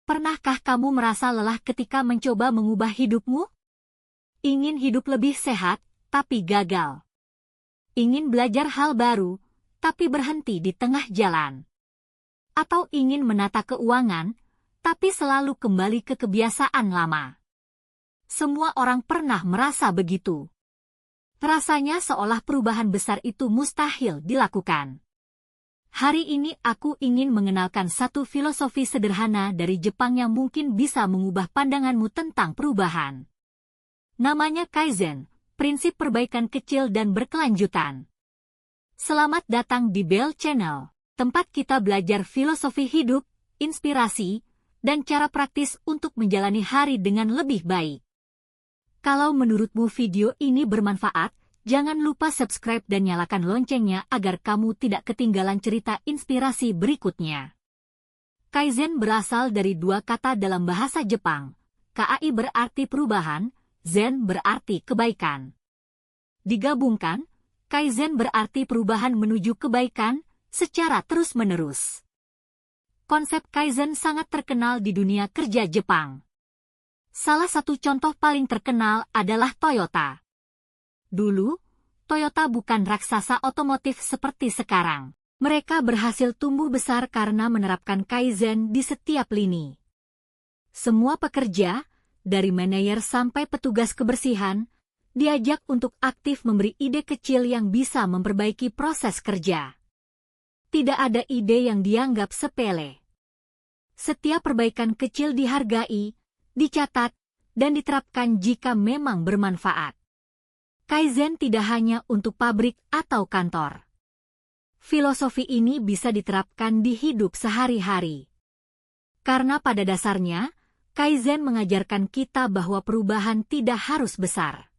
Pernahkah kamu merasa lelah ketika mencoba mengubah hidupmu? Ingin hidup lebih sehat, tapi gagal. Ingin belajar hal baru, tapi berhenti di tengah jalan. Atau ingin menata keuangan, tapi selalu kembali ke kebiasaan lama. Semua orang pernah merasa begitu. Rasanya seolah perubahan besar itu mustahil dilakukan. Hari ini aku ingin mengenalkan satu filosofi sederhana dari Jepang yang mungkin bisa mengubah pandanganmu tentang perubahan. Namanya Kaizen, prinsip perbaikan kecil dan berkelanjutan. Selamat datang di Bell Channel, tempat kita belajar filosofi hidup, inspirasi, dan cara praktis untuk menjalani hari dengan lebih baik. Kalau menurutmu video ini bermanfaat, jangan lupa subscribe dan nyalakan loncengnya agar kamu tidak ketinggalan cerita inspirasi berikutnya. Kaizen berasal dari dua kata dalam bahasa Jepang. Kai berarti perubahan, Zen berarti kebaikan. Digabungkan, Kaizen berarti perubahan menuju kebaikan secara terus-menerus. Konsep Kaizen sangat terkenal di dunia kerja Jepang. Salah satu contoh paling terkenal adalah Toyota. Dulu, Toyota bukan raksasa otomotif seperti sekarang. Mereka berhasil tumbuh besar karena menerapkan Kaizen di setiap lini. Semua pekerja, dari manajer sampai petugas kebersihan, diajak untuk aktif memberi ide kecil yang bisa memperbaiki proses kerja. Tidak ada ide yang dianggap sepele. Setiap perbaikan kecil dihargai, dicatat, dan diterapkan jika memang bermanfaat. Kaizen tidak hanya untuk pabrik atau kantor. Filosofi ini bisa diterapkan di hidup sehari-hari. Karena pada dasarnya, Kaizen mengajarkan kita bahwa perubahan tidak harus besar.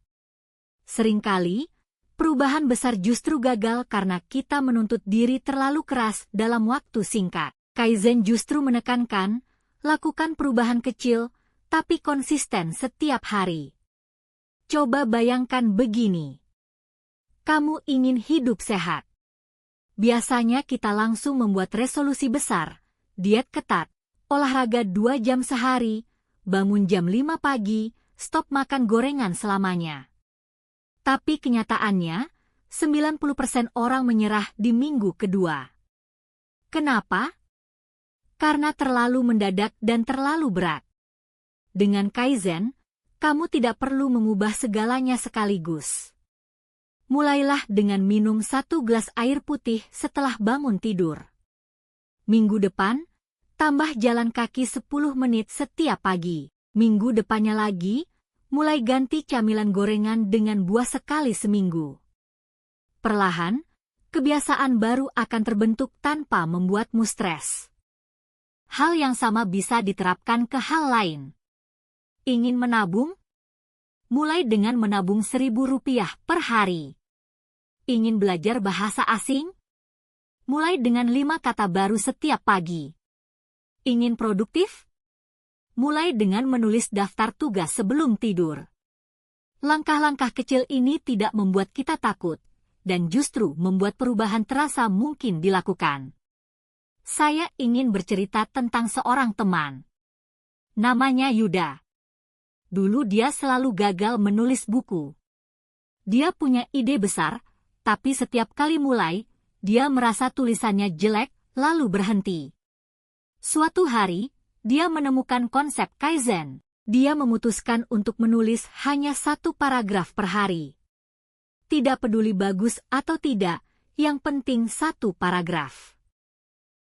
Seringkali, perubahan besar justru gagal karena kita menuntut diri terlalu keras dalam waktu singkat. Kaizen justru menekankan, lakukan perubahan kecil, tapi konsisten setiap hari. Coba bayangkan begini. Kamu ingin hidup sehat. Biasanya kita langsung membuat resolusi besar, diet ketat, olahraga 2 jam sehari, bangun jam 5 pagi, stop makan gorengan selamanya. Tapi kenyataannya, 90% orang menyerah di minggu kedua. Kenapa? Karena terlalu mendadak dan terlalu berat. Dengan Kaizen, kamu tidak perlu mengubah segalanya sekaligus. Mulailah dengan minum 1 gelas air putih setelah bangun tidur. Minggu depan, tambah jalan kaki 10 menit setiap pagi. Minggu depannya lagi, mulai ganti camilan gorengan dengan buah sekali seminggu. Perlahan, kebiasaan baru akan terbentuk tanpa membuatmu stres. Hal yang sama bisa diterapkan ke hal lain. Ingin menabung? Mulai dengan menabung Rp1.000 per hari. Ingin belajar bahasa asing? Mulai dengan 5 kata baru setiap pagi. Ingin produktif? Mulai dengan menulis daftar tugas sebelum tidur. Langkah-langkah kecil ini tidak membuat kita takut, dan justru membuat perubahan terasa mungkin dilakukan. Saya ingin bercerita tentang seorang teman. Namanya Yuda. Dulu dia selalu gagal menulis buku. Dia punya ide besar, tapi setiap kali mulai, dia merasa tulisannya jelek, lalu berhenti. Suatu hari, dia menemukan konsep Kaizen. Dia memutuskan untuk menulis hanya 1 paragraf per hari. Tidak peduli bagus atau tidak, yang penting 1 paragraf.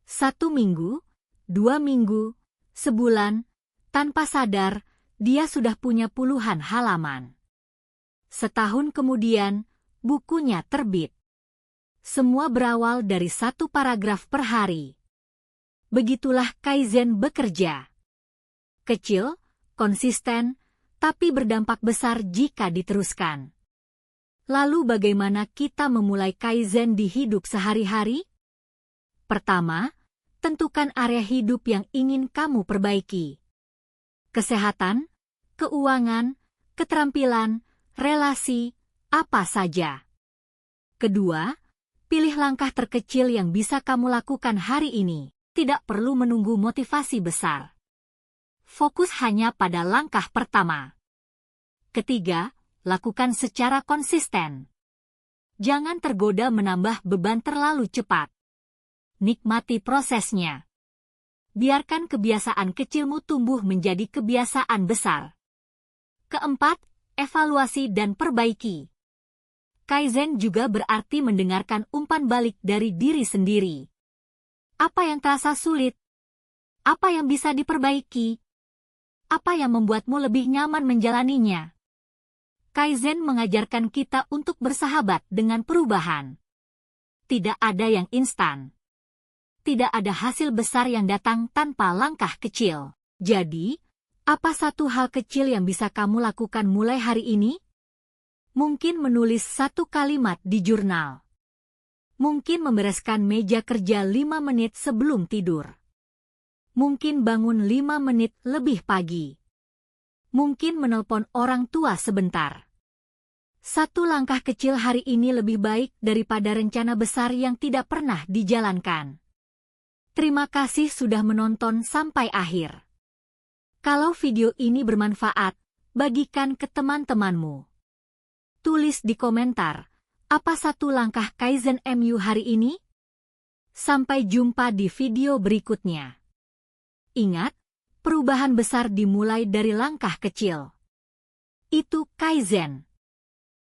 1 minggu, 2 minggu, sebulan, tanpa sadar, dia sudah punya puluhan halaman. Setahun kemudian, bukunya terbit. Semua berawal dari 1 paragraf per hari. Begitulah Kaizen bekerja. Kecil, konsisten, tapi berdampak besar jika diteruskan. Lalu bagaimana kita memulai Kaizen di hidup sehari-hari? Pertama, tentukan area hidup yang ingin kamu perbaiki. Kesehatan, keuangan, keterampilan, relasi, apa saja. Kedua, pilih langkah terkecil yang bisa kamu lakukan hari ini. Tidak perlu menunggu motivasi besar. fokus hanya pada langkah pertama. Ketiga, lakukan secara konsisten. Jangan tergoda menambah beban terlalu cepat. Nikmati prosesnya. Biarkan kebiasaan kecilmu tumbuh menjadi kebiasaan besar. Keempat, evaluasi dan perbaiki. Kaizen juga berarti mendengarkan umpan balik dari diri sendiri. Apa yang terasa sulit? Apa yang bisa diperbaiki? Apa yang membuatmu lebih nyaman menjalaninya? Kaizen mengajarkan kita untuk bersahabat dengan perubahan. Tidak ada yang instan. Tidak ada hasil besar yang datang tanpa langkah kecil. Jadi, apa satu hal kecil yang bisa kamu lakukan mulai hari ini? Mungkin menulis satu kalimat di jurnal. Mungkin membereskan meja kerja 5 menit sebelum tidur. Mungkin bangun 5 menit lebih pagi. Mungkin menelpon orang tua sebentar. Satu langkah kecil hari ini lebih baik daripada rencana besar yang tidak pernah dijalankan. Terima kasih sudah menonton sampai akhir. Kalau video ini bermanfaat, bagikan ke teman-temanmu. Tulis di komentar, apa satu langkah Kaizen MU hari ini? Sampai jumpa di video berikutnya. Ingat, perubahan besar dimulai dari langkah kecil. Itu Kaizen.